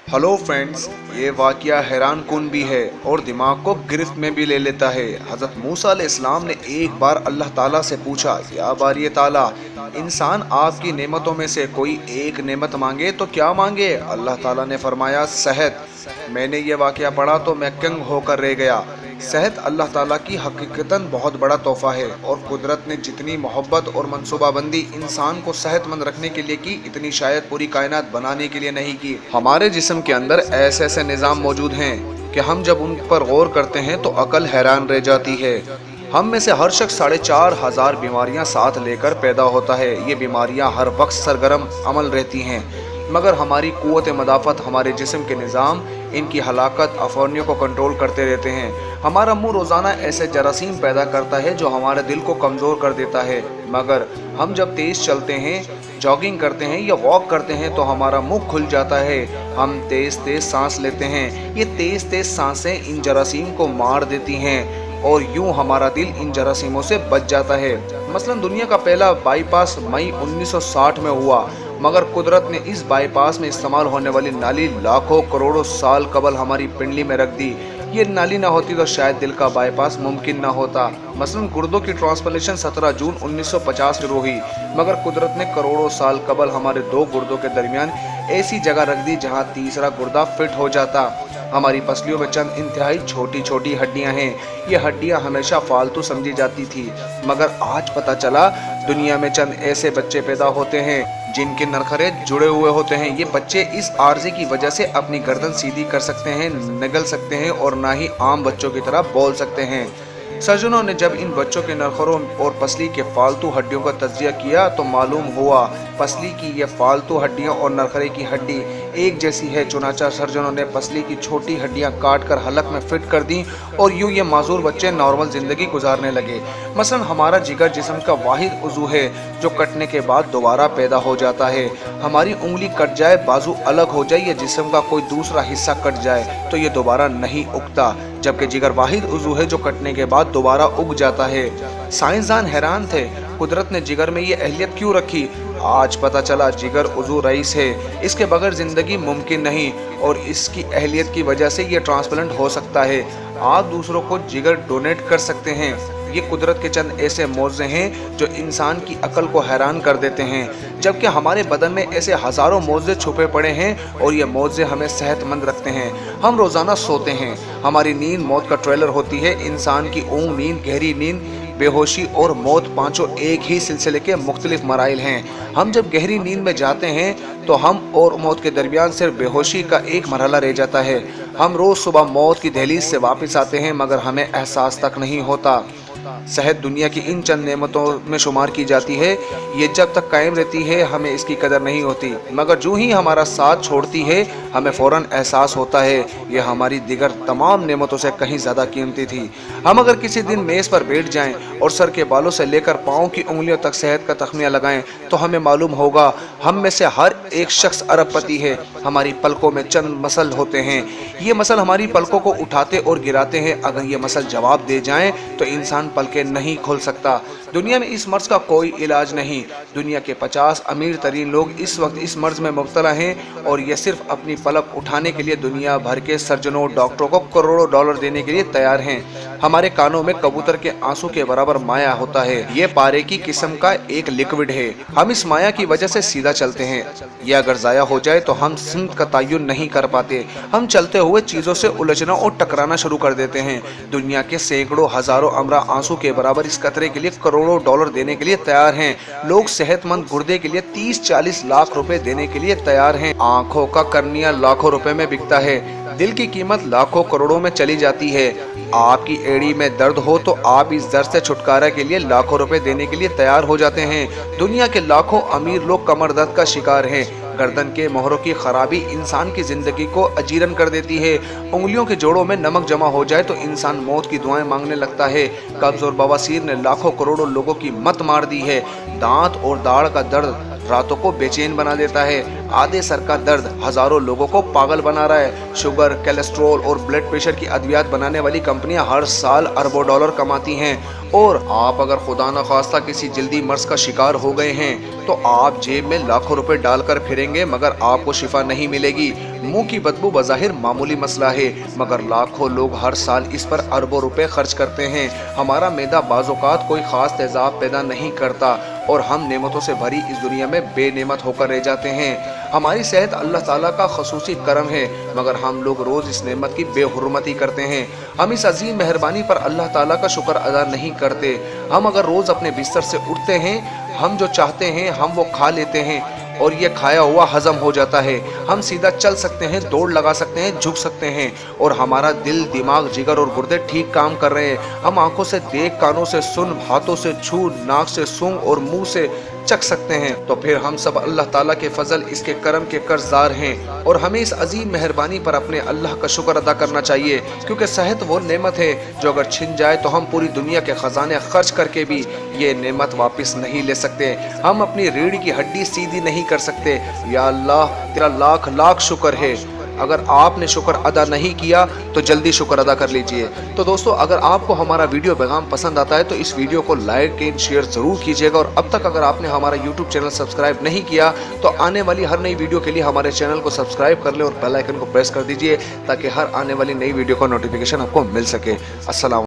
Hello friends, ये वाकया हैरान कुन भी है और दिमाग को गिरफ्त में भी ले लेता है। हज़रत मूसा अलैहिस्सलाम ने एक बार अल्लाह ताला से पूछा, या बारी ताला, इंसान आपकी नेमतों में से कोई एक नेमत मांगे तो क्या मांगे? अल्लाह ताला ने फरमाया, सेहत। मैंने ये वाकया पढ़ा तो मैं दंग होकर रह गया। सेहत अल्लाह ताला की हकीकतन बहुत बड़ा तोहफा है और कुदरत ने जितनी मोहब्बत और मनसूबाबंदी इंसान को सेहतमंद रखने के लिए की, इतनी शायद पूरी कायनात बनाने के लिए नहीं की। हमारे जिस्म के अंदर ऐसे ऐसे निज़ाम मौजूद हैं कि हम जब उन पर गौर करते हैं तो अकल हैरान रह जाती है। हम में से हर शख्स 4,500 बीमारियां साथ लेकर पैदा होता है। ये बीमारियां हर वक्त सरगर्म अमल रहती हैं, मगर हमारी कुव्वत मदाफ़त, हमारे जिस्म के निज़ाम इनकी हलाकत अफवानियों को कंट्रोल करते रहते हैं। हमारा मुंह रोज़ाना ऐसे जरासीम पैदा करता है जो हमारे दिल को कमज़ोर कर देता है, मगर हम जब तेज़ चलते हैं, जॉगिंग करते हैं या वॉक करते हैं तो हमारा मुंह खुल जाता है। हम तेज़ तेज़ सांस लेते हैं। ये तेज़ तेज़ सांसें इन जरासीम को मार देती हैं और यूं हमारा दिल इन जरासीमों से बच जाता है। मसलन दुनिया का पहला बाईपास मई 1960 में हुआ, मगर कुदरत ने इस बाईपास में इस्तेमाल होने वाली नाली लाखों करोड़ों साल कबल हमारी पिंडली में रख दी। ये नाली ना होती तो शायद दिल का बाईपास मुमकिन ना होता। मसलन गुर्दों की ट्रांसप्लांटेशन 17 जून 1950 शुरू हुई, मगर कुदरत ने करोड़ों साल कबल हमारे दो गुर्दों के दरमियान ऐसी जगह रख दी जहां तीसरा गुर्दा फिट हो जाता। हमारी पसलियों में चंद इंतहाई छोटी छोटी हड्डियां हैं। ये हड्डियां हमेशा फालतू समझी जाती थी, मगर आज पता चला दुनिया में चंद ऐसे बच्चे पैदा होते हैं जिनके नरखरे जुड़े हुए होते हैं। ये बच्चे इस आर्जे की वजह से अपनी गर्दन सीधी कर सकते हैं, निगल सकते हैं और ना ही आम बच्चों की तरह बोल सकते हैं। सर्जनों ने जब इन बच्चों के नरखरों और पसली के फालतू हड्डियों का तज्जिया किया तो मालूम हुआ पसली की ये फालतू हड्डियां और नरखरे की हड्डी एक जैसी है। चुनाचा सर्जनों ने पसली की छोटी हड्डियां काट कर हलक में फिट कर दी और यूं ये माजूर बच्चे नॉर्मल जिंदगी गुजारने लगे। मसलन हमारा जिगर जिस्म का वाहिद उज़ू है जो कटने के बाद दोबारा पैदा हो जाता है। हमारी उंगली कट जाए, बाजू अलग हो जाए या जिस्म का कोई दूसरा हिस्सा कट जाए तो ये दोबारा नहीं उगता, जबकि जिगर वाहिद उज़ू है जो कटने के बाद दोबारा उग जाता है। साइंसदान हैरान थे, कुदरत ने जिगर में ये अहलियत क्यों रखी? आज पता चला जिगर उज़ू रईस है, इसके बगैर जिंदगी मुमकिन नहीं और इसकी अहलियत की वजह से ये ट्रांसप्लांट हो सकता है। आप दूसरों को जिगर डोनेट कर सकते हैं। ये कुदरत के चंद ऐसे मौजे हैं जो इंसान की अकल को हैरान कर देते हैं, जबकि हमारे बदन में ऐसे हज़ारों मौजे छुपे पड़े हैं और ये मौजे हमें सेहतमंद रखते हैं। हम रोज़ाना सोते हैं, हमारी नींद मौत का ट्रेलर होती है। इंसान की ऊँग नींद, गहरी नींद, बेहोशी और मौत पांचों एक ही सिलसिले के मुख्तलिफ मराइल हैं। हम जब गहरी नींद में जाते हैं तो हम और मौत के दरमियान सिर्फ बेहोशी का एक मरहला रह जाता है। हम रोज़ सुबह मौत की दहलीज से वापस आते हैं, मगर हमें एहसास तक नहीं होता। सेहत दुनिया की इन चंद नेमतों में शुमार की जाती है। ये जब तक कायम रहती है हमें इसकी कदर नहीं होती, मगर जो ही हमारा साथ छोड़ती है हमें फ़ौरन एहसास होता है ये हमारी दिगर तमाम नेमतों से कहीं ज़्यादा कीमती थी। हम अगर किसी दिन मेज़ पर बैठ जाएं और सर के बालों से लेकर पाँव की उंगलियों तक सेहत का तखमिया लगाएं तो हमें मालूम होगा हम में से हर एक शख्स अरबपति है। हमारी पलकों में चंद मसल होते हैं, ये मसल हमारी पलकों को उठाते और गिराते हैं। अगर ये मसल जवाब दे जाएं तो इंसान पलकें नहीं खोल सकता। दुनिया में इस मर्ज का कोई इलाज नहीं। दुनिया के 50 अमीर तरीन लोग इस वक्त इस मर्ज में मुब्तला हैं और ये सिर्फ अपनी पलक उठाने के लिए दुनिया भर के सर्जनों, डॉक्टरों को करोड़ों डॉलर देने के लिए तैयार हैं। हमारे कानों में कबूतर के आंसू के बराबर माया होता है। ये पारे की किस्म का एक लिक्विड है। हम इस माया की वजह से सीधा चलते हैं। ये अगर ज़ाया हो जाए तो हम सिमत का तयन नहीं कर पाते। हम चलते हुए चीज़ों से उलझना और टकराना शुरू कर देते हैं। दुनिया के सैकड़ों हज़ारों अमरा आंसू के बराबर इस कतरे के लिए करोड़ों डॉलर देने के लिए तैयार हैं। लोग सेहतमंद गुर्दे के लिए 30-40 लाख रुपए देने के लिए तैयार हैं। आंखों का कर्निया लाखों रुपए में बिकता है। दिल की कीमत लाखों करोड़ों में चली जाती है। आपकी एड़ी में दर्द हो तो आप इस दर्द से छुटकारा के लिए लाखों रुपए देने के लिए तैयार हो जाते हैं। दुनिया के लाखों अमीर लोग कमर दर्द का शिकार हैं। गर्दन के मोहरों की खराबी इंसान की जिंदगी को अजीरन कर देती है। उंगलियों के जोड़ों में नमक जमा हो जाए तो इंसान मौत की दुआएं मांगने लगता है। कब्ज और बवासीर ने लाखों करोड़ों लोगों की मत मार दी है। दांत और दाढ़ का दर्द रातों को बेचैन बना देता है। आधे सर का दर्द हजारों लोगों को पागल बना रहा है। शुगर, कोलेस्ट्रॉल और ब्लड प्रेशर की अद्वियात बनाने वाली कंपनियां हर साल अरबों डॉलर कमाती हैं। और आप अगर खुदा न खास्ता किसी जल्दी मर्ज का शिकार हो गए हैं तो आप जेब में लाखों रुपए डालकर फिरेंगे मगर आपको शिफा नहीं मिलेगी। मुंह की बदबू बज़ाहिर मामूली मसला है मगर लाखों लोग हर साल इस पर अरबों रुपए खर्च करते हैं। हमारा मैदा बाज़ौक़ात कोई ख़ास तेज़ाब पैदा नहीं करता और हम नेमतों से भरी इस दुनिया में बेनेमत होकर रह जाते हैं। हमारी सेहत अल्लाह ताला का खसूसी करम है मगर हम लोग रोज़ इस नेमत की बेहुरमती करते हैं। हम इस अजीम मेहरबानी पर अल्लाह ताला का शुक्र अदा नहीं करते। हम अगर रोज़ अपने बिस्तर से उठते हैं, हम जो चाहते हैं हम वो खा लेते हैं और ये खाया हुआ हजम हो जाता है। हम सीधा चल सकते हैं, दौड़ लगा सकते हैं, झुक सकते हैं और हमारा दिल, दिमाग, जिगर और गुर्दे ठीक काम कर रहे हैं। हम आंखों से देख, कानों से सुन, हाथों से छू, नाक से सूंघ और मुंह से चख सकते हैं। तो फिर हम सब अल्लाह ताला के फजल, इसके करम के कर्जदार हैं और हमें इस अजीम मेहरबानी पर अपने अल्लाह का शुक्र अदा करना चाहिए क्योंकि सेहत वो नेमत है जो अगर छिन जाए तो हम पूरी दुनिया के खजाने खर्च करके भी ये नेमत वापस नहीं ले सकते। हम अपनी रीढ़ की हड्डी सीधी नहीं कर सकते। या अल्लाह, तेरा लाख लाख शुक्र है। अगर आपने शुक्र अदा नहीं किया तो जल्दी शुक्र अदा कर लीजिए। तो दोस्तों, अगर आपको हमारा वीडियो पैगाम पसंद आता है तो इस वीडियो को लाइक एंड शेयर ज़रूर कीजिएगा और अब तक अगर आपने हमारा यूट्यूब चैनल सब्सक्राइब नहीं किया तो आने वाली हर नई वीडियो के लिए हमारे चैनल को सब्सक्राइब कर लें और बेल आइकन को प्रेस कर दीजिए ताकि हर आने वाली नई वीडियो का नोटिफिकेशन आपको मिल सके। अस्सलाम।